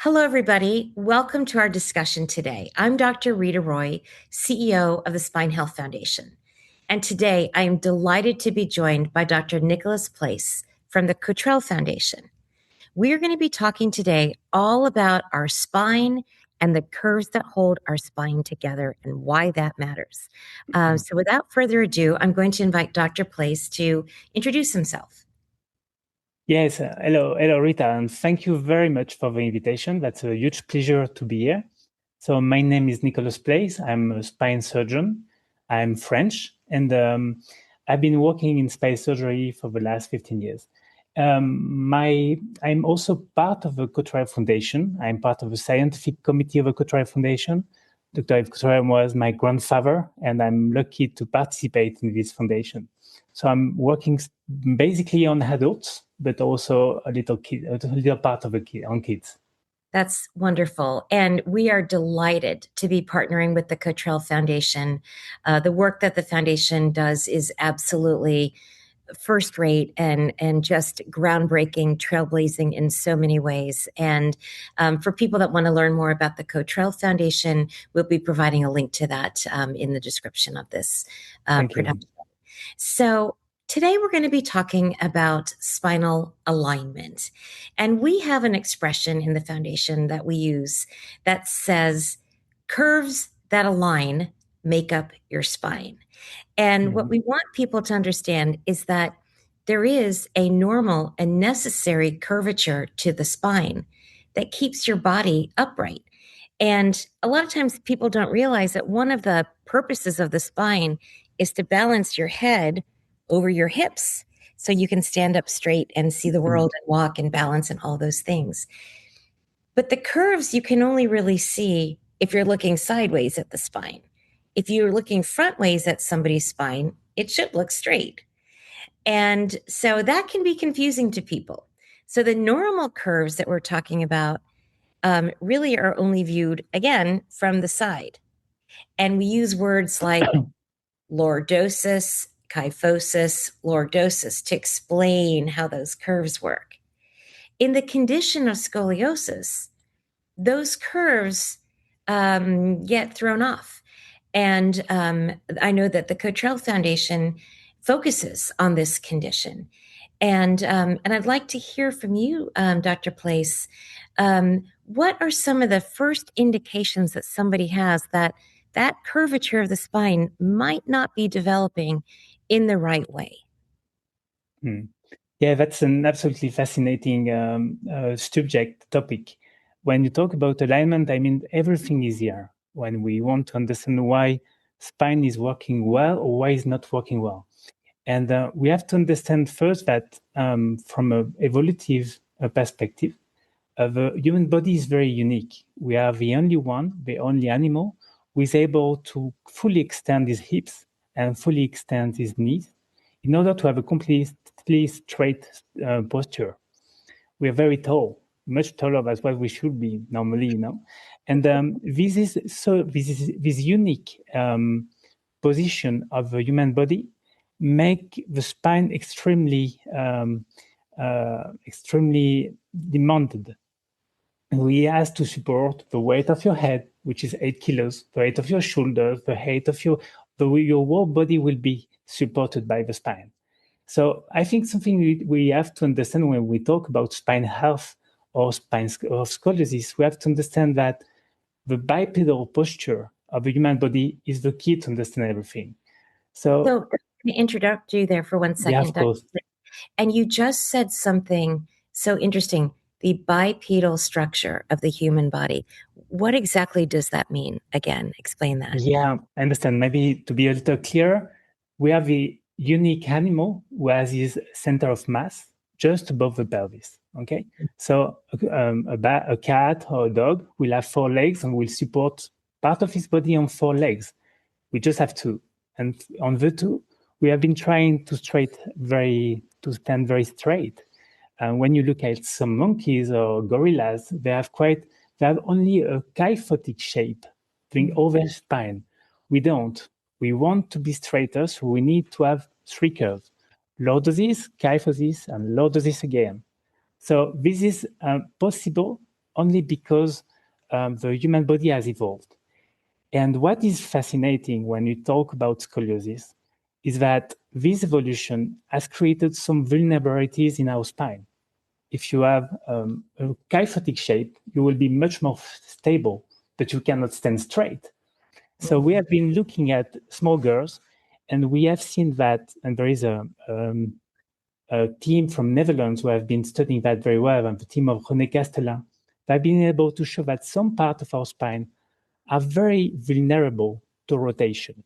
Hello, everybody. Welcome to our discussion today. I'm Dr. Rita Roy, CEO of the Spine Health Foundation. And today I am delighted to be joined by Dr. Nicolas Plais from the Cotrel Foundation. We are going to be talking today all about our spine and the curves that hold our spine together and why that matters. So without further ado, I'm going to invite Dr. Plais to introduce himself. Yes, hello, Rita, and thank you very much for the invitation. That's a huge pleasure to be here. So my name is Nicolas Plais. I'm a spine surgeon. I'm French, and I've been working in spine surgery for the last 15 years. I'm also part of the Cotrel Foundation. I'm part of the scientific committee of the Cotrel Foundation. Dr. Yves Cotrel was my grandfather, and I'm lucky to participate in this foundation. So I'm working basically on adults, but also a little part of on kids. That's wonderful. And we are delighted to be partnering with the Cotrel Foundation. The work that the foundation does is absolutely first rate and just groundbreaking, trailblazing in so many ways. And for people that want to learn more about the Cotrel Foundation, we'll be providing a link to that in the description of this production. So today we're going to be talking about spinal alignment. And we have an expression in the foundation that we use that says, curves that align make up your spine. And what we want people to understand is that there is a normal and necessary curvature to the spine that keeps your body upright. And a lot of times people don't realize that one of the purposes of the spine is to balance your head over your hips so you can stand up straight and see the world and walk and balance and all those things. But the curves you can only really see if you're looking sideways at the spine. If you're looking frontways at somebody's spine, it should look straight. And so that can be confusing to people. So the normal curves that we're talking about really are only viewed, again, from the side. And we use words like lordosis, kyphosis, lordosis to explain how those curves work. In the condition of scoliosis, those curves get thrown off. And I know that the Cotrel Foundation focuses on this condition. And I'd like to hear from you, Dr. Plais. What are some of the first indications that somebody has that curvature of the spine might not be developing in the right way? Yeah, that's an absolutely fascinating subject topic. When you talk about alignment, I mean, everything is here. When we want to understand why spine is working well or why it's not working well. And we have to understand first that from an evolutive perspective, the human body is very unique. We are the only animal who is able to fully extend his hips and fully extend his knees in order to have a completely straight posture. We are very tall, much taller than what we should be normally, And this unique position of the human body make the spine extremely demanded. We ask to support the weight of your head, which is 8 kilos, the weight of your shoulders, the height of your whole body will be supported by the spine. So I think something we have to understand when we talk about spine health or scoliosis, we have to understand that the bipedal posture of the human body is the key to understand everything. So I'm going to interrupt you there for 1 second. Yeah, of course. And you just said something so interesting, the bipedal structure of the human body. What exactly does that mean? Again, explain that. Yeah, I understand. Maybe to be a little clearer, we have a unique animal who has his center of mass just above the pelvis. Okay, so a cat or a dog will have 4 legs and will support part of his body on 4 legs. We just have 2, and on the 2, we have been trying to stand very straight. And when you look at some monkeys or gorillas, they have only a kyphotic shape doing over their spine. We don't. We want to be straighter, so we need to have 3 curves: lordosis, kyphosis, and lordosis again. So this is possible only because the human body has evolved. And what is fascinating when you talk about scoliosis is that this evolution has created some vulnerabilities in our spine. If you have a kyphotic shape, you will be much more stable, but you cannot stand straight. So we have been looking at small girls, and we have seen that, and there is a team from Netherlands who have been studying that very well, and the team of René Castellin, they've been able to show that some part of our spine are very vulnerable to rotation.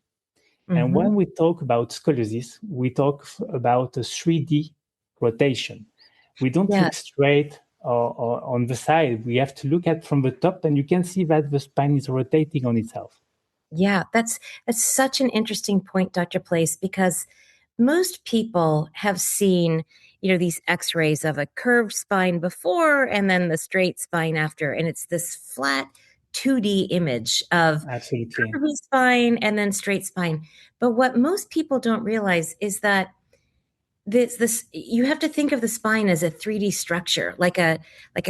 And when we talk about scoliosis, we talk about a 3D rotation. We don't look straight or on the side. We have to look at from the top, and you can see that the spine is rotating on itself. Yeah, that's such an interesting point, Dr. Place, because most people have seen, these x-rays of a curved spine before and then the straight spine after, and it's this flat 2D image of Absolutely. curvy spine and then straight spine. But what most people don't realize is that this you have to think of the spine as a 3D structure, like a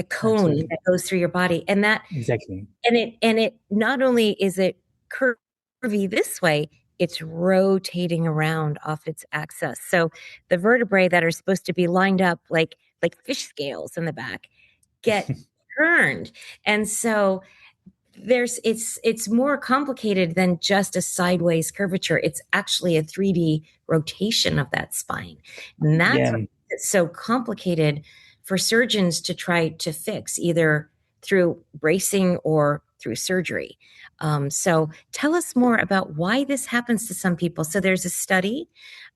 cone Absolutely. that goes through your body, and that Exactly. and it not only is it curvy this way, it's rotating around off its axis. So the vertebrae that are supposed to be lined up like fish scales in the back get turned. And so it's more complicated than just a sideways curvature. It's actually a 3D rotation of that spine. And that's what makes it so complicated for surgeons to try to fix, either through bracing or through surgery. So tell us more about why this happens to some people. So there's a study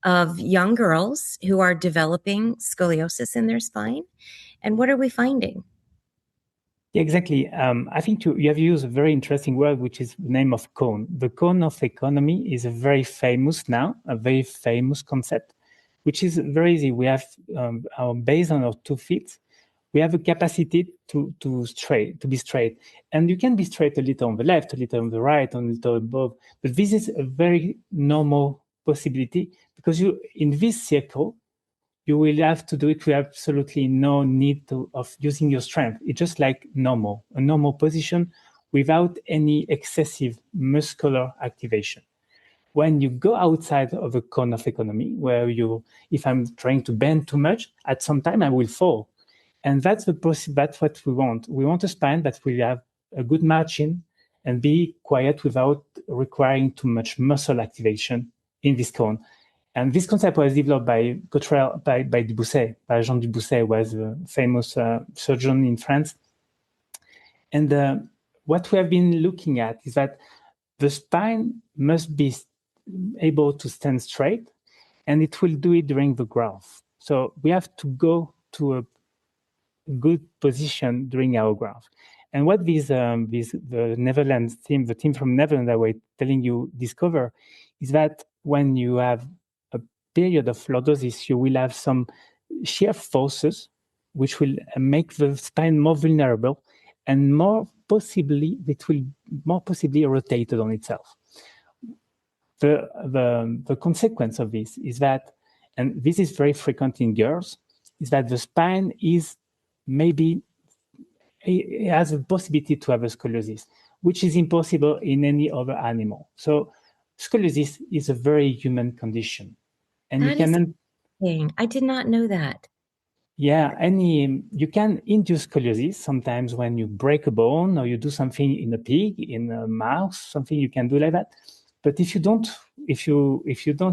of young girls who are developing scoliosis in their spine. And what are we finding? Yeah, exactly. I think you have used a very interesting word, which is the name of cone. The cone of economy is a very famous concept, which is very easy. We have based on our 2 feet, we have a capacity to be straight, and you can be straight a little on the left, a little on the right, a little above. But this is a very normal possibility because you in this circle you will have to do it with absolutely no need of using your strength. It's just like a normal position without any excessive muscular activation. When you go outside of a cone of economy, if I'm trying to bend too much, at some time I will fall. And that's what we want. We want a spine that will have a good margin and be quiet without requiring too much muscle activation in this cone. And this concept was developed by Cotrel, by Dubousset, by Jean Dubousset, was a famous surgeon in France. And what we have been looking at is that the spine must be able to stand straight, and it will do it during the growth. So we have to go to a good position during our growth. And what the Netherlands team, the team from Netherlands I was telling you, discover is that when you have a period of lordosis, you will have some shear forces which will make the spine more vulnerable, and it will more possibly rotated on itself. The consequence of this is that, and this is very frequent in girls, is that the spine is maybe it has a possibility to have a scoliosis, which is impossible in any other animal. So scoliosis is a very human condition. And That is interesting. I did not know that. you can induce scoliosis sometimes when you break a bone or you do something in a pig, in a mouse, something you can do like that. But if you don't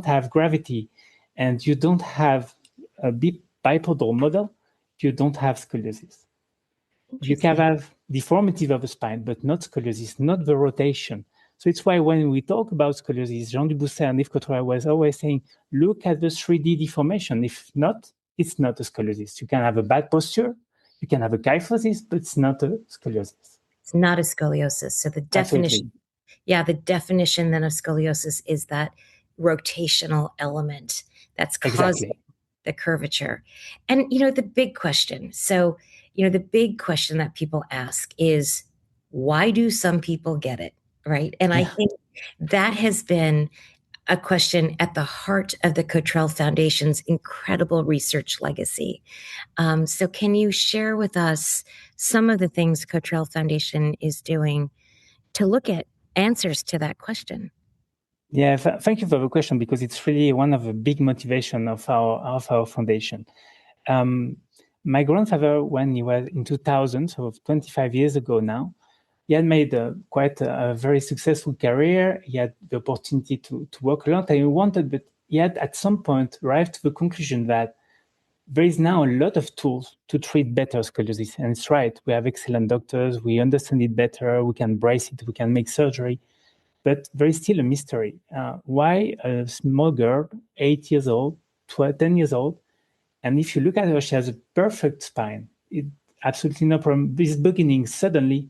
have gravity and you don't have a bipedal model, you don't have scoliosis. You can have deformity of the spine, but not scoliosis, not the rotation. So it's why when we talk about scoliosis, Jean Dubousset and Yves Cotrel was always saying, look at the 3D deformation. If not, it's not a scoliosis. You can have a bad posture, you can have a kyphosis, but it's not a scoliosis. It's not a scoliosis. So the definition, the definition then of scoliosis is that rotational element that's causing the curvature. And, the big question. So, the big question that people ask is, why do some people get it? Right. And I think that has been a question at the heart of the Cotrel Foundation's incredible research legacy. So can you share with us some of the things Cotrel Foundation is doing to look at answers to that question? Yeah, thank you for the question, because it's really one of the big motivation of our foundation. My grandfather, when he was in 2000, so 25 years ago now, he had made quite a very successful career. He had the opportunity to work a lot, and he wanted, but he had at some point arrived to the conclusion that there is now a lot of tools to treat better scoliosis. And it's right, we have excellent doctors, we understand it better, we can brace it, we can make surgery, but there is still a mystery. Why a small girl, 8 years old, 10 years old, and if you look at her, she has a perfect spine. It absolutely no problem. This is beginning suddenly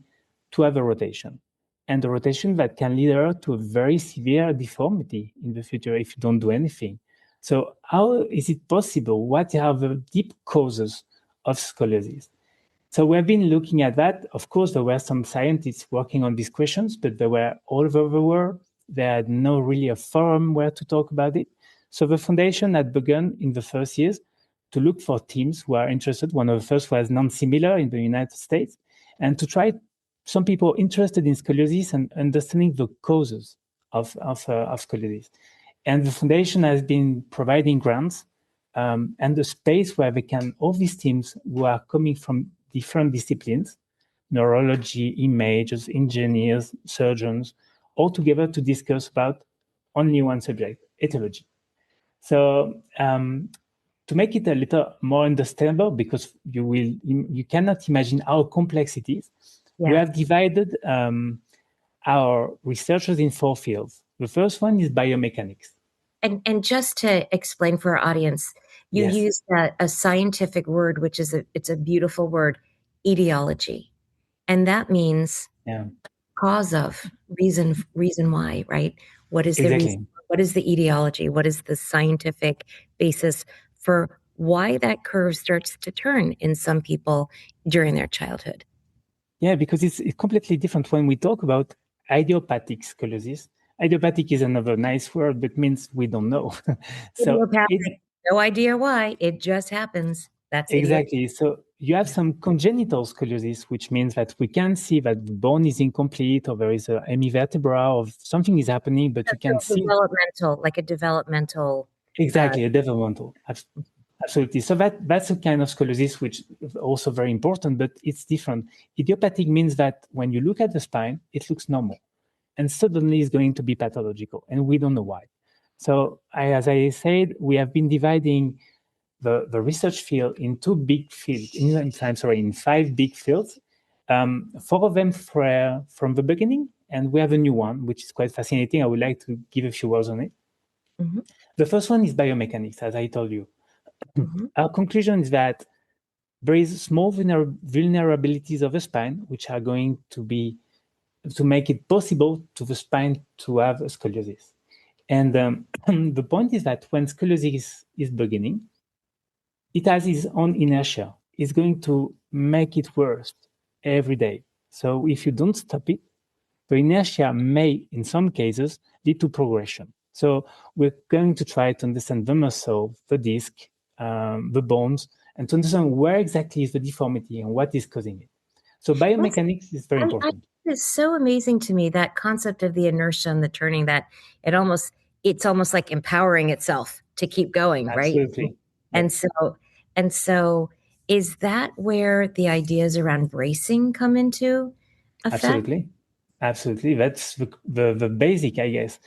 to have a rotation, and a rotation that can lead her to a very severe deformity in the future if you don't do anything. So how is it possible? What are the deep causes of scoliosis? So we've been looking at that. Of course, there were some scientists working on these questions, but they were all over the world. They had no really a forum where to talk about it. So the foundation had begun in the first years to look for teams who are interested. One of the first was Nancy Miller in the United States, and to try some people interested in scoliosis and understanding the causes of scoliosis. And the foundation has been providing grants and the space where they can, all these teams who are coming from different disciplines, neurology, images, engineers, surgeons, all together to discuss about only one subject, etiology. So to make it a little more understandable, because you cannot imagine how complex it is, we have divided our researchers in 4 fields. The first one is biomechanics. And just to explain for our audience, you Yes. used a scientific word, which is it's a beautiful word, etiology. And that means cause of, reason why, right? What is the Exactly. reason? What is the etiology? What is the scientific basis for why that curve starts to turn in some people during their childhood? Yeah, because it's completely different when we talk about idiopathic scoliosis. Idiopathic is another nice word, but means we don't know. So it's no idea why. It just happens. That's exactly. So you have some congenital scoliosis, which means that we can see that the bone is incomplete, or there is a hemivertebra, or something is happening, but you can see like a developmental. exactly a developmental. Absolutely. So that's a kind of scoliosis which is also very important, but it's different. Idiopathic means that when you look at the spine, it looks normal, and suddenly it's going to be pathological, and we don't know why. So as I said, we have been dividing the research field in 2 big fields, in 5 big fields. 4 of them from the beginning, and we have a new one, which is quite fascinating. I would like to give a few words on it. Mm-hmm. The first one is biomechanics, as I told you. Mm-hmm. Our conclusion is that there is small vulnerabilities of the spine, which are going to make it possible to the spine to have a scoliosis. And the point is that when scoliosis is beginning, it has its own inertia. It's going to make it worse every day. So if you don't stop it, the inertia may, in some cases, lead to progression. So we're going to try to understand the muscle, the disc, the bones, and to understand where exactly is the deformity and what is causing it. So biomechanics is very important. It's so amazing to me, that concept of the inertia and the turning, that it's almost like empowering itself to keep going, Absolutely. right? Yes. And so is that where the ideas around bracing come into effect? Absolutely. That's the basic, I guess.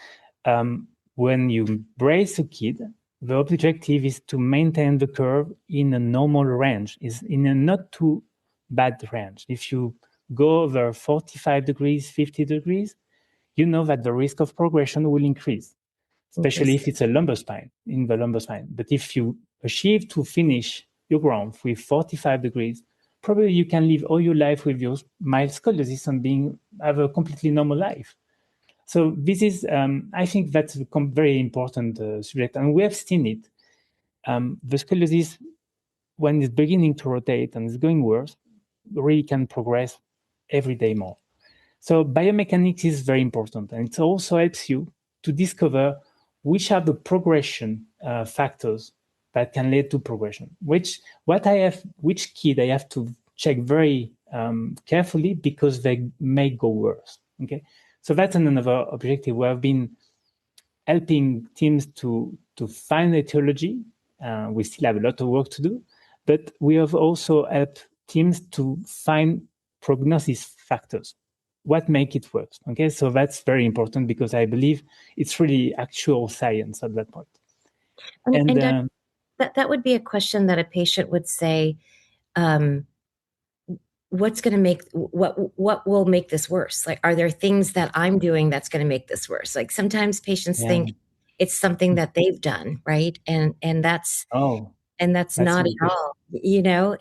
When you brace a kid, the objective is to maintain the curve in a normal range, is in a not too bad range. If you go over 45 degrees, 50 degrees, you know that the risk of progression will increase, especially if it's a lumbar spine, in the lumbar spine. But if you achieve to finish your ground with 45 degrees, probably you can live all your life with your mild scoliosis and have a completely normal life. So this is, I think that's a very important subject, and we have seen it. The scoliosis, when it's beginning to rotate and it's going worse, really can progress every day more. So biomechanics is very important, and it also helps you to discover which are the progression factors that can lead to progression. Which kid I have to check very carefully because they may go worse. Okay, so that's another objective. We have been helping teams to find etiology. We still have a lot of work to do, but we have also helped teams to find prognosis factors. What make it worse? Okay, so that's very important because I believe it's really actual science at that point. And that would be a question that a patient would say, what's going to make what will make this worse? Like, are there things that I'm doing that's going to make this worse? Like sometimes patients think it's something that they've done, right? And that's that's not at all, you know.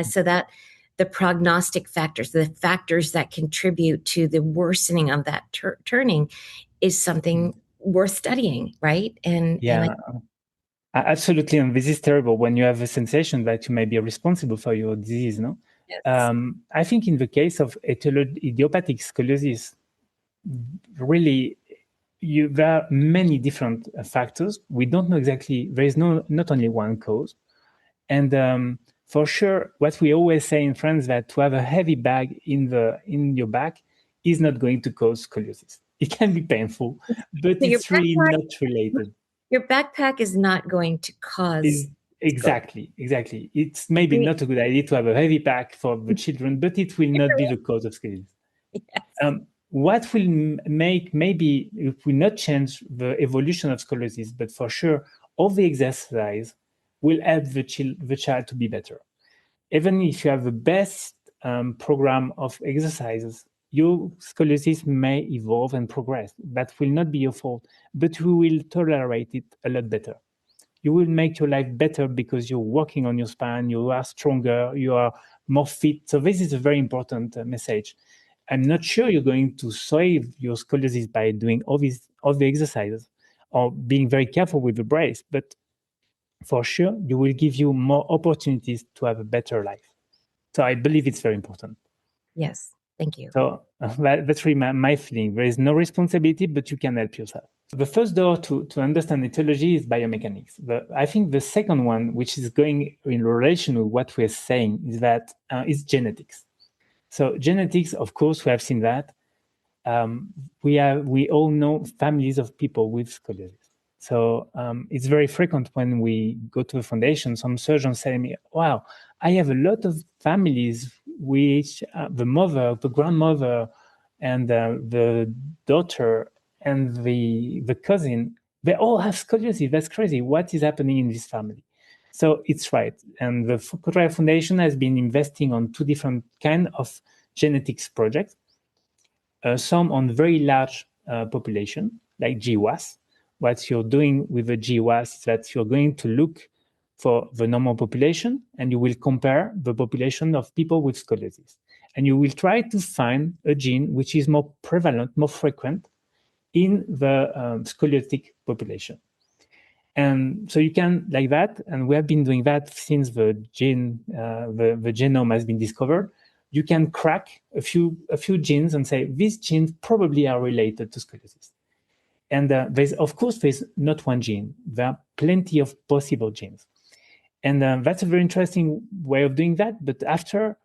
So that the prognostic factors, the factors that contribute to the worsening of that turning, is something worth studying, right? Absolutely. And this is terrible when you have a sensation that you may be responsible for your disease, no? Yes. I think in the case of idiopathic scoliosis, really, there are many different factors. We don't know exactly, there is not only one cause. And for sure, what we always say in France, that to have a heavy bag in your back is not going to cause scoliosis. It can be painful, but it's really not related. Your backpack is not going to cause... Exactly. It's maybe not a good idea to have a heavy pack for the children, but it will not be the cause of scoliosis. Yes. What will make, maybe it will not change the evolution of scoliosis, but for sure, all the exercise will help the child to be better. Even if you have the best program of exercises, your scoliosis may evolve and progress. That will not be your fault, but you will tolerate it a lot better. You will make your life better because you're working on your spine, you are stronger, you are more fit. So this is a very important message. I'm not sure you're going to solve your scoliosis by doing all the exercises or being very careful with the brace, but for sure, you will give you more opportunities to have a better life. So I believe it's very important. Yes, thank you. So that's really my feeling. There is no responsibility, but you can help yourself. The first door to understand etiology is biomechanics. I think the second one, which is going in relation with what we're saying, is that it's genetics. So genetics, of course, we have seen that. We all know families of people with scoliosis. So it's very frequent when we go to the foundation, some surgeons say to me, wow, I have a lot of families which the mother, the grandmother, and the daughter and the cousin, they all have scoliosis. That's crazy. What is happening in this family? So it's right. And the Cotrel Foundation has been investing on two different kinds of genetics projects. Some on very large population, like GWAS. What you're doing with the GWAS is that you're going to look for the normal population and you will compare the population of people with scoliosis. And you will try to find a gene which is more prevalent, more frequent in the scoliotic population. And so you can, like that, and we have been doing that since the genome has been discovered. You can crack a few genes and say, these genes probably are related to scoliosis. And there's not one gene. There are plenty of possible genes. And that's a very interesting way of doing that. But after,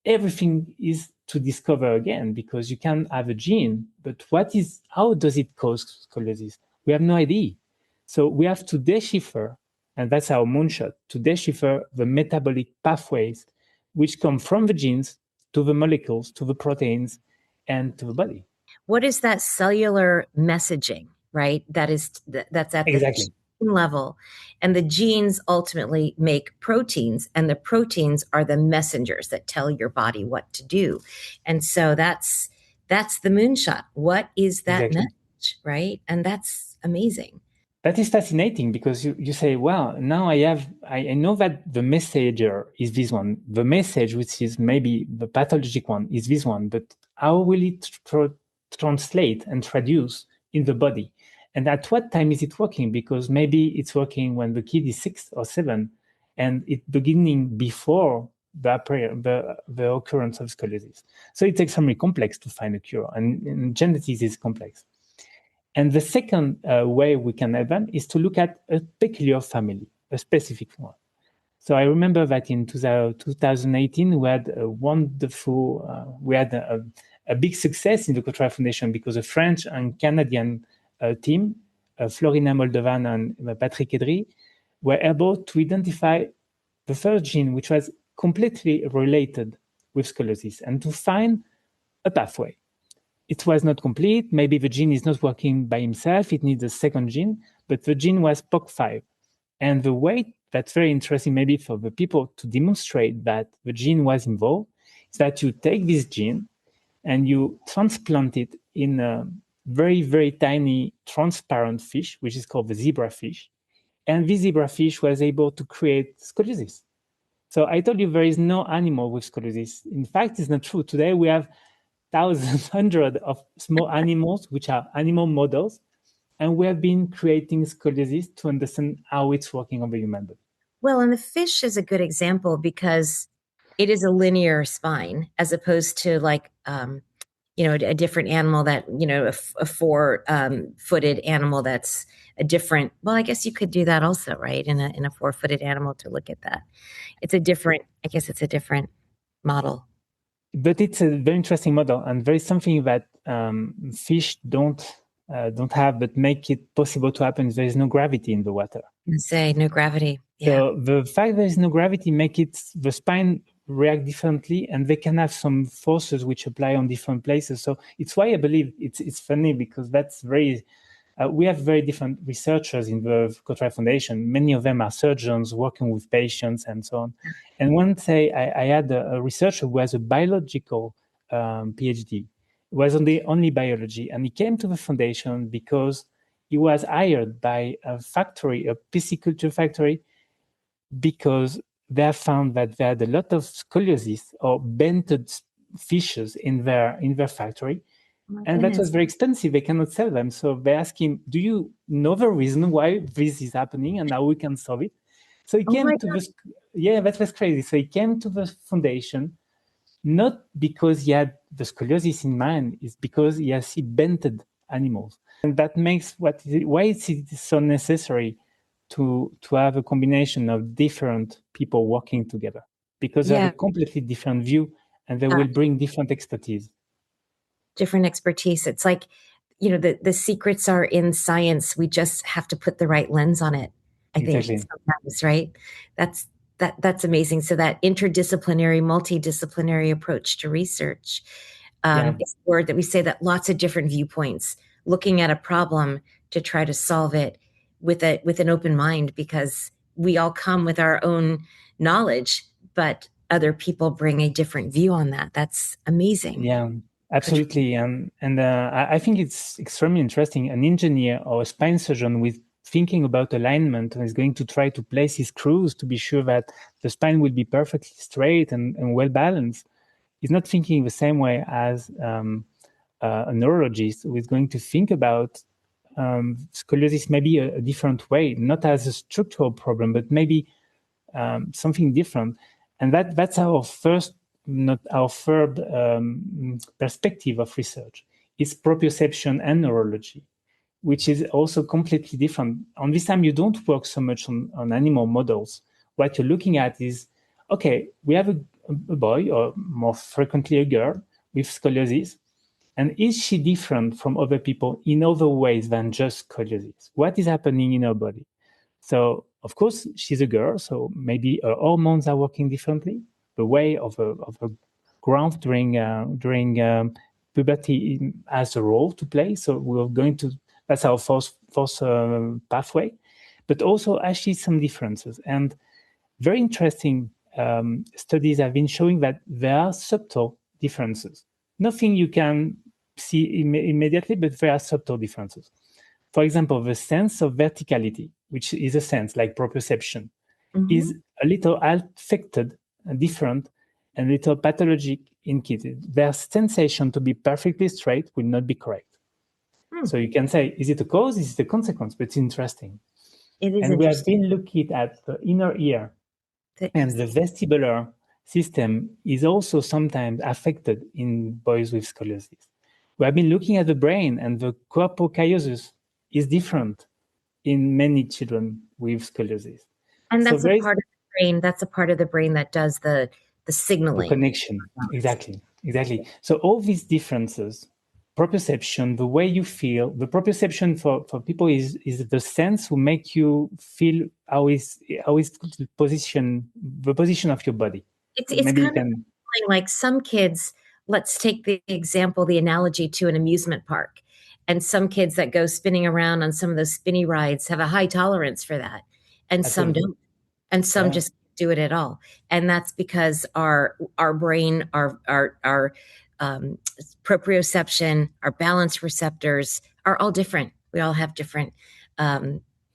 everything is to discover again, because you can have a gene, but how does it cause scoliosis? We have no idea. So we have to decipher, and that's our moonshot, to decipher the metabolic pathways which come from the genes to the molecules, to the proteins, and to the body. What is that cellular messaging, right? That's at the gene level. And the genes ultimately make proteins, and the proteins are the messengers that tell your body what to do. And so that's the moonshot. What is that message, right? And that's amazing. That is fascinating, because you say, well, now I know that the messenger is this one. The message, which is maybe the pathologic one, is this one. But how will it translate and traduce in the body? And at what time is it working? Because maybe it's working when the kid is 6 or 7, and it's beginning before the occurrence of scoliosis. So it's extremely complex to find a cure, and genetics is complex. And the second way we can help them is to look at a peculiar family, a specific one. So I remember that in 2018, we had a wonderful, a big success in the Cotrel Foundation because a French and Canadian team, Florina Moldovan and Patrick Edry, were able to identify the first gene which was completely related with scoliosis and to find a pathway. It was not complete. Maybe the gene is not working by himself. It needs a second gene, but the gene was POC5. And the way that's very interesting, maybe for the people to demonstrate that the gene was involved, is that you take this gene and you transplant it in a very, very tiny transparent fish, which is called the zebrafish. And this zebrafish was able to create scoliosis. So I told you there is no animal with scoliosis. In fact, it's not true. Today we have thousands, hundreds of small animals, which are animal models, and we have been creating scoliosis to understand how it's working on the human body. Well, and the fish is a good example because it is a linear spine as opposed to like, a different animal that, a four-footed animal that's a different, well, I guess you could do that also, right? In a four-footed animal to look at that. It's a different model. But it's a very interesting model, and there is something that fish don't have, but make it possible to happen. There is no gravity in the water. Say no gravity. Yeah. So the fact there is no gravity make it the spine react differently, and they can have some forces which apply on different places. So it's why I believe it's funny because that's very. We have very different researchers in the Cotrel Foundation. Many of them are surgeons working with patients and so on. And one day I had a researcher who has a biological PhD. It was only biology. And he came to the foundation because he was hired by a factory, a pisciculture factory, because they have found that they had a lot of scoliosis or bented fishes in their factory. And that was very expensive. They cannot sell them. So they asked him, do you know the reason why this is happening and how we can solve it? So he came to this. Yeah, that was crazy. So he came to the foundation, not because he had the scoliosis in mind, it's because he has seen bented animals. And that makes why it is so necessary to have a combination of different people working together, because they have a completely different view and they will bring different expertise. Different expertise. It's like, the secrets are in science. We just have to put the right lens on it. I think sometimes, right? That's amazing. So that interdisciplinary, multidisciplinary approach to research is a word that we say, that lots of different viewpoints, looking at a problem to try to solve it with an open mind, because we all come with our own knowledge, but other people bring a different view on that. That's amazing. Yeah. Absolutely. And I think it's extremely interesting. An engineer or a spine surgeon with thinking about alignment and is going to try to place his screws to be sure that the spine will be perfectly straight and well balanced is not thinking the same way as a neurologist who is going to think about scoliosis maybe a different way, not as a structural problem, but maybe something different. And that's our first, not our third perspective of research, is proprioception and neurology, which is also completely different. On this time, you don't work so much on animal models. What you're looking at is, okay, we have a boy, or more frequently a girl, with scoliosis. And is she different from other people in other ways than just scoliosis? What is happening in her body? So, of course, she's a girl, so maybe her hormones are working differently. The way of a growth during puberty has a role to play. So we're going to, that's our first pathway, but also actually some differences. And very interesting studies have been showing that there are subtle differences. Nothing you can see immediately, but there are subtle differences. For example, the sense of verticality, which is a sense like proprioception, is a little affected, different, and a little pathologic in kids. Their sensation to be perfectly straight will not be correct. So you can say, is it a cause? Is it a consequence? But it's interesting. And we have been looking at the inner ear, and the vestibular system is also sometimes affected in boys with scoliosis. we have been looking at the brain, and the corpocallosis is different in many children with scoliosis. And So that's a part of the brain. That's a part of the brain that does the signaling. The connection, exactly. So all these differences, proprioception, the way you feel, the proprioception for people is the sense who make you feel how is the position of your body. It's Maybe you kind of can. like some kids. Let's take the example, the analogy to an amusement park, and some kids that go spinning around on some of those spinny rides have a high tolerance for that, and some Absolutely. don't, and some just do it at all. And that's because our brain, our proprioception, our balance receptors are all different. We all have different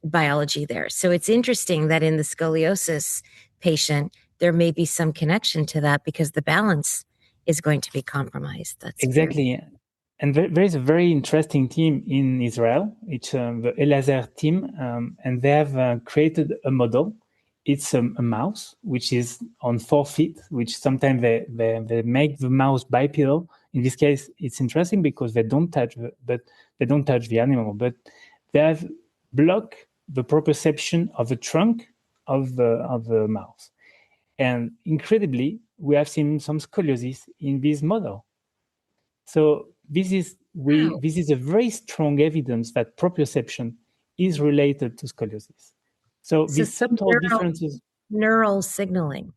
biology there. So it's interesting that in the scoliosis patient, there may be some connection to that because the balance is going to be compromised. That's exactly. And there is a very interesting team in Israel. It's the Elazar team, and they have created a model. It's a mouse which is on 4 feet, which sometimes they make the mouse bipedal. In this case, it's interesting because they don't touch the animal, but they have blocked the proprioception of the trunk of the mouse. And incredibly, we have seen some scoliosis in this model. So this is a very strong evidence that proprioception is related to scoliosis. So these subtle differences. Neural signaling.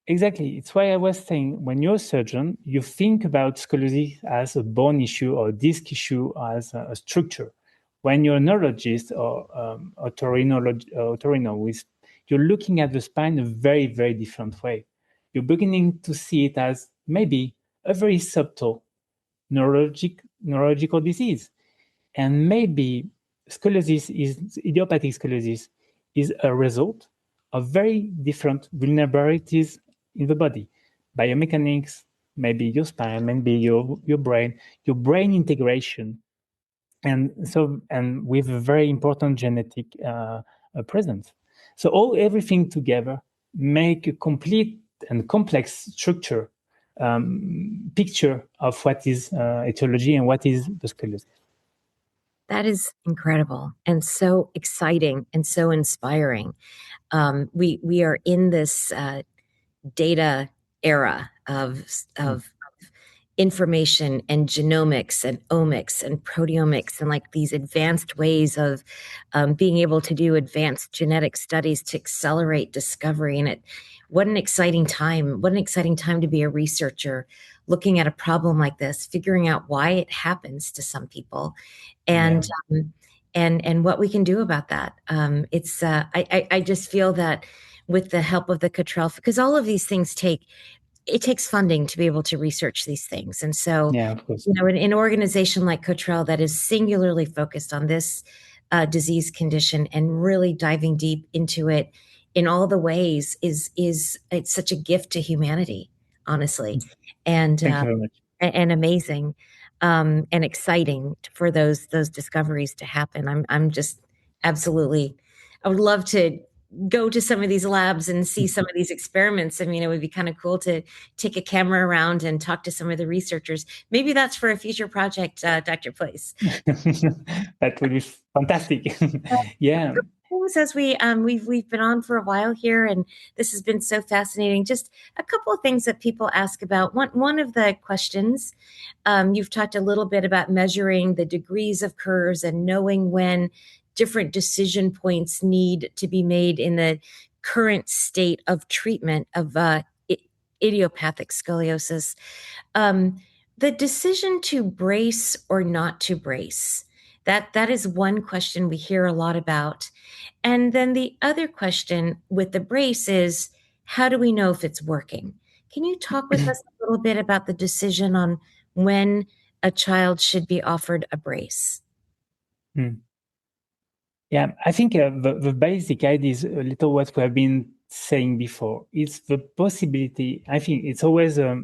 Exactly. It's why I was saying when you're a surgeon, you think about scoliosis as a bone issue or disc issue as a structure. When you're a neurologist or otorino, you're looking at the spine a very, very different way. You're beginning to see it as maybe a very subtle neurological disease. And maybe idiopathic scoliosis is a result of very different vulnerabilities in the body. Biomechanics, maybe your spine, maybe your brain integration. And with a very important genetic presence. So everything together make a complete and complex structure picture of what is etiology and what is the scoliosis. That is incredible and so exciting and so inspiring. We are in this data era of information and genomics and omics and proteomics and like these advanced ways of being able to do advanced genetic studies to accelerate discovery. And what an exciting time to be a researcher looking at a problem like this, figuring out why it happens to some people and what we can do about that. I just feel that with the help of the Cotrel, because all of these things takes funding to be able to research these things. And so, of course. An organization like Cotrel that is singularly focused on this disease condition and really diving deep into it in all the ways it's such a gift to humanity, honestly. And thank you very much. And amazing and exciting for those discoveries to happen. I'm just absolutely, I would love to go to some of these labs and see some of these experiments. I mean, it would be kind of cool to take a camera around and talk to some of the researchers. Maybe that's for a future project, Dr. Plais. That would be fantastic. Yeah. As we've been on for a while here, and this has been so fascinating. Just a couple of things that people ask about. One of the questions, you've talked a little bit about measuring the degrees of curves and knowing when different decision points need to be made in the current state of treatment of idiopathic scoliosis. The decision to brace or not to brace, that is one question we hear a lot about. And then the other question with the brace is, how do we know if it's working? Can you talk with us a little bit about the decision on when a child should be offered a brace? Yeah, I think the basic idea is a little what we have been saying before. It's the possibility. I think it's always a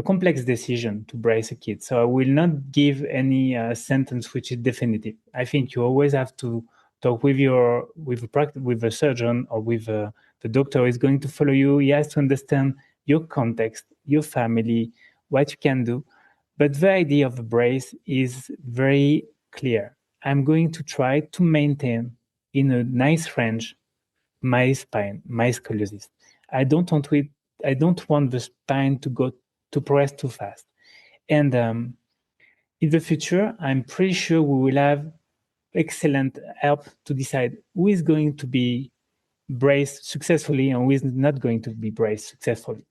complex decision to brace a kid. So I will not give any sentence which is definitive. I think you always have to talk with the surgeon or with the doctor who is going to follow you. He has to understand your context, your family, what you can do. But the idea of the brace is very clear. I'm going to try to maintain in a nice range my spine, my scoliosis. I don't want it. I don't want the spine to go to progress too fast. And in the future, I'm pretty sure we will have excellent help to decide who is going to be braced successfully and who is not going to be braced successfully.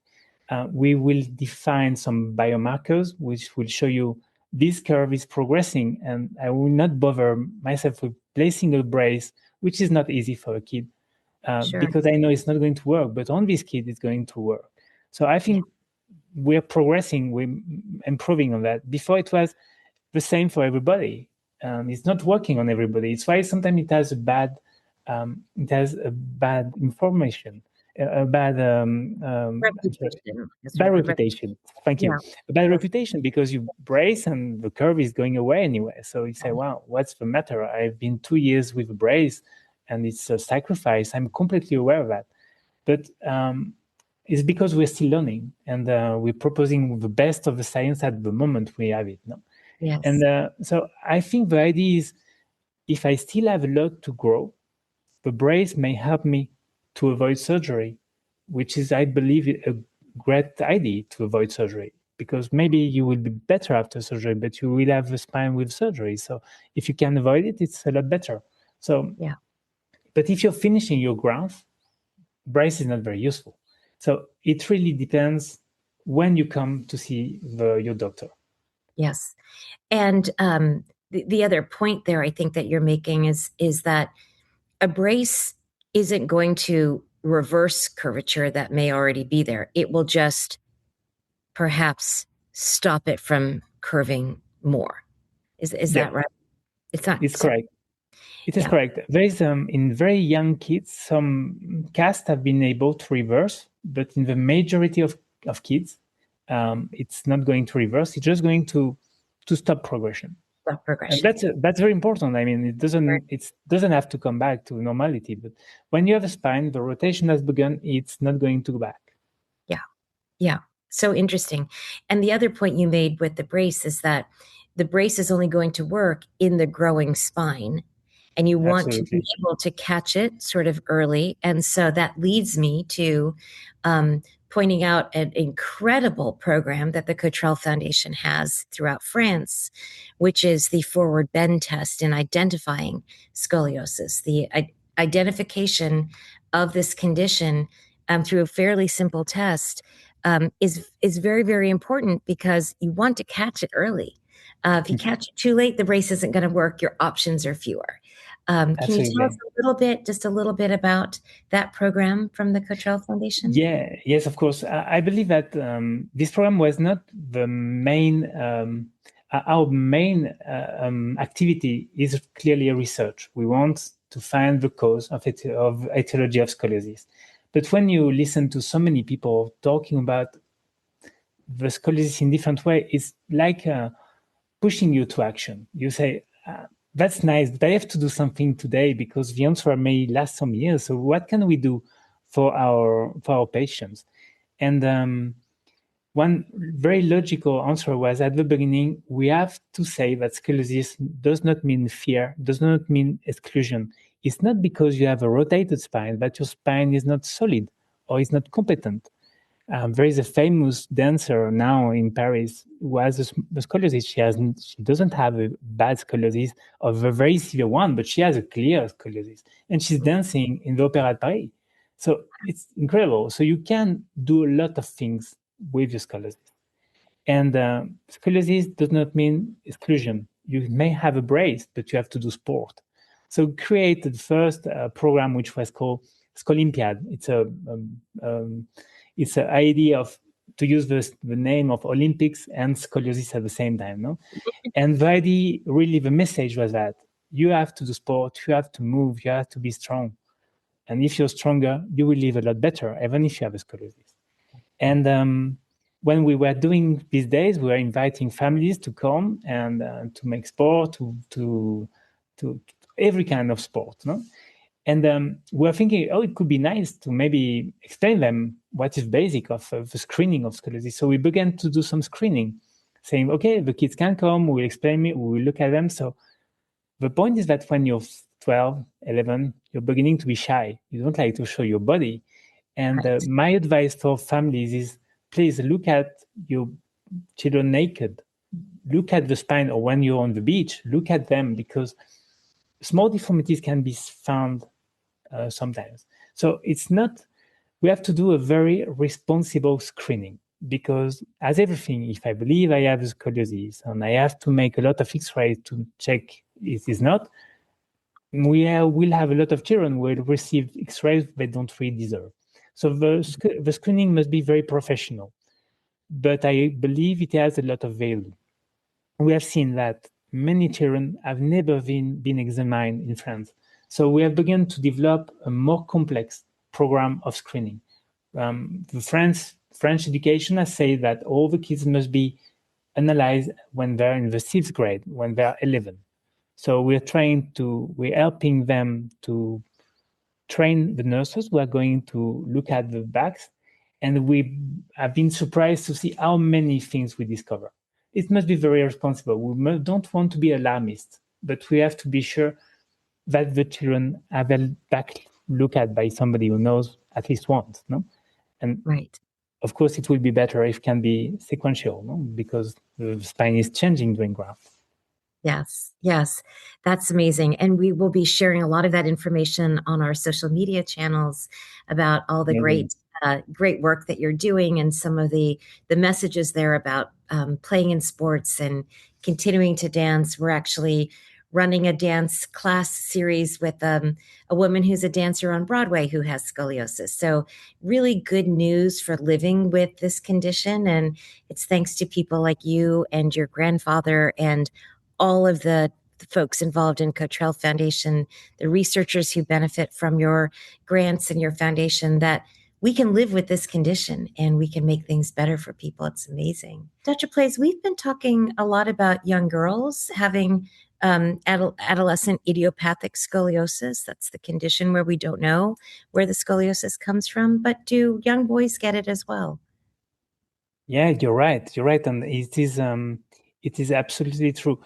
We will define some biomarkers which will show you this curve is progressing, and I will not bother myself with placing a brace, which is not easy for a kid, Sure. because I know it's not going to work, but on this kid, it's going to work. So I Yeah. think we're progressing, we're improving on that. Before it was the same for everybody. It's not working on everybody. It's why sometimes it has a bad information, a bad, I'm sorry, Reputation. That's bad right. reputation. Thank you. Yeah. A bad Yeah. reputation because you brace and the curve is going away anyway. So you say, wow, what's the matter? I've been 2 years with a brace and it's a sacrifice. I'm completely aware of that. But it's because we're still learning and we're proposing the best of the science at the moment we have it. No? And Yes. so I think the idea is if I still have a lot to grow, the brace may help me to avoid surgery, which is, I believe, a great idea to avoid surgery because maybe you will be better after surgery, but you will have a spine with surgery. So if you can avoid it, it's a lot better. So, Yeah. but if you're finishing your graft, brace is not very useful. So it really depends when you come to see your doctor. Yes. And the other point there, I think that you're making is that a brace isn't going to reverse curvature that may already be there. It will just perhaps stop it from curving more. Is Yeah, that right? It's not. it's So, correct. It is yeah. correct. There is in very young kids, some casts have been able to reverse, but in the majority of kids, it's not going to reverse. It's just going to stop progression, Stop and progression. that's very important. I mean, Right. it doesn't have to come back to normality, but when you have a spine, the rotation has begun. It's not going to go back. Yeah. Yeah. So interesting. And the other point you made with the brace is that the brace is only going to work in the growing spine, and you want to be Absolutely. able to catch it sort of early. And so that leads me to pointing out an incredible program that the Cotrel Foundation has throughout France, which is the forward bend test in identifying scoliosis, the identification of this condition through a fairly simple test is very, very important because you want to catch it early. If you catch it too late, the brace isn't going to work. Your options are fewer. Can you tell us Absolutely. a little bit, just a little bit about that program from the Cotrell Foundation? Yeah, yes, of course. I believe that this program was not the main, our main activity is clearly a research. We want to find the cause of etiology of scoliosis. But when you listen to so many people talking about the scoliosis in different way, it's like pushing you to action. You say, that's nice, but I have to do something today because the answer may last some years. So what can we do for our patients? And one very logical answer was at the beginning, we have to say that scoliosis does not mean fear, does not mean exclusion. It's not because you have a rotated spine that your spine is not solid or is not competent. There is a famous dancer now in Paris who has a scoliosis. She doesn't have a bad scoliosis or a very severe one, but she has a clear scoliosis, and she's dancing in the Opéra de Paris. So it's incredible. So you can do a lot of things with your scoliosis. And scoliosis does not mean exclusion. You may have a brace, but you have to do sport. So created first a program which was called Scolympiad. It's an idea of to use the name of Olympics and scoliosis at the same time. No, and the idea, really, the message was that you have to do sport, you have to move, you have to be strong, and if you're stronger, you will live a lot better, even if you have a scoliosis. And when we were doing these days, we were inviting families to come and to make sport, to every kind of sport, no? And we were thinking, oh, it could be nice to maybe explain them what is basic of the screening of scoliosis. So we began to do some screening. saying, okay, the kids can come, we'll explain it, we will look at them. So the point is that when you're 12, 11, you're beginning to be shy. You don't like to show your body. And Right. my advice for families is please look at your children naked. Look at the spine, or when you're on the beach, look at them, because small deformities can be found sometimes. So it's not, we have to do a very responsible screening, because as everything, if I believe I have scoliosis and I have to make a lot of x-rays to check it is not, will have a lot of children who will receive x-rays they don't really deserve. So the screening must be very professional, but I believe it has a lot of value. We have seen that many children have never been examined in France. So we have begun to develop a more complex program of screening. The French education has said that all the kids must be analyzed when they're in the 6th grade, when they're 11. So we're helping them to train the nurses who are going to look at the backs. And we have been surprised to see how many things we discover. It must be very responsible. We don't want to be alarmist, but we have to be sure that the children have a back look at by somebody who knows at least once, no? And Right. of course, it will be better if it can be sequential, no? Because the spine is changing during graft. Yes, yes, that's amazing. And we will be sharing a lot of that information on our social media channels about all the Amazing. great work that you're doing, and some of the messages there about playing in sports and continuing to dance. We're actually running a dance class series with a woman who's a dancer on Broadway who has scoliosis. So really good news for living with this condition. And it's thanks to people like you and your grandfather and all of the folks involved in Cotrel Foundation, the researchers who benefit from your grants and your foundation, that we can live with this condition and we can make things better for people. It's amazing. Dr. Plais, we've been talking a lot about young girls having adolescent idiopathic scoliosis. That's the condition where we don't know where the scoliosis comes from, but do young boys get it as well? Yeah, you're right. You're right. And it is absolutely true.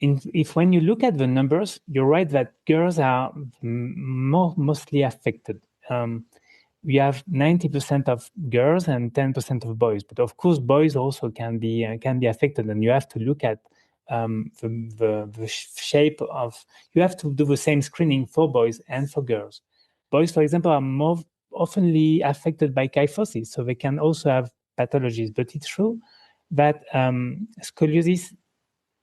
If when you look at the numbers, you're right that girls are mostly affected. We have 90% of girls and 10% of boys, but of course, boys also can be affected, and you have to look at the shape of. You have to do the same screening for boys and for girls. Boys, for example, are more oftenly affected by kyphosis, so they can also have pathologies. But it's true that scoliosis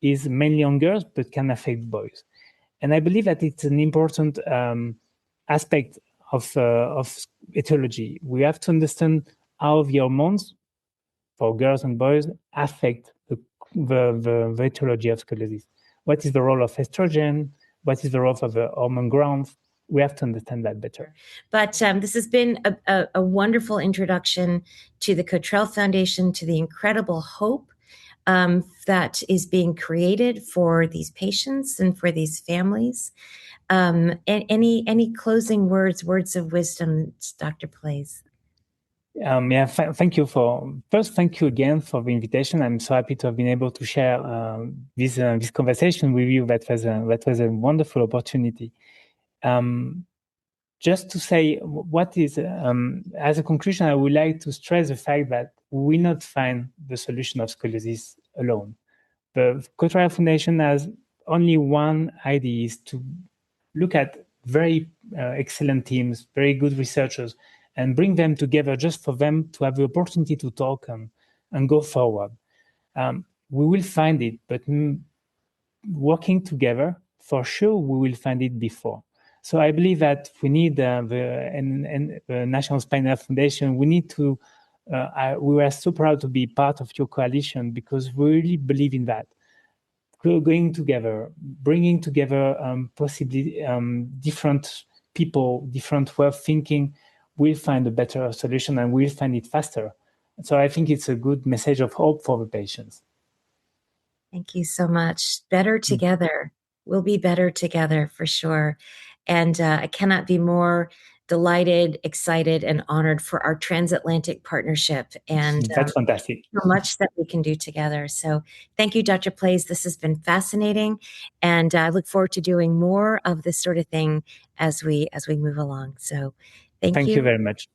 is mainly on girls, but can affect boys. And I believe that it's an important aspect of etiology. We have to understand how the hormones for girls and boys affect the etiology of scoliosis. What is the role of estrogen? What is the role of the hormone growth? We have to understand that better. But this has been a wonderful introduction to the Cotrel Foundation, to the incredible hope that is being created for these patients and for these families. And any closing words of wisdom, Dr. Plais? Thank you thank you again for the invitation. I'm so happy to have been able to share this conversation with you. That was a wonderful opportunity. Just to say what is, as a conclusion, I would like to stress the fact that we will not find the solution of scoliosis alone. The Cotrel Foundation has only one idea, is to look at very excellent teams, very good researchers, and bring them together just for them to have the opportunity to talk and go forward. We will find it, but working together, for sure, we will find it before. So I believe that we need the National Spinal Foundation. We need to. We were so proud to be part of your coalition, because we really believe in that. Going together, bringing together possibly different people, different way of thinking, we'll find a better solution and we'll find it faster. So I think it's a good message of hope for the patients. Thank you so much. Better together. We'll be better together for sure. And I cannot be more delighted, excited, and honored for our transatlantic partnership. And that's fantastic. So much that we can do together. So thank you, Dr. Plais. This has been fascinating. And I look forward to doing more of this sort of thing as we move along. So thank you. Thank you very much.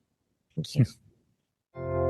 Thank you.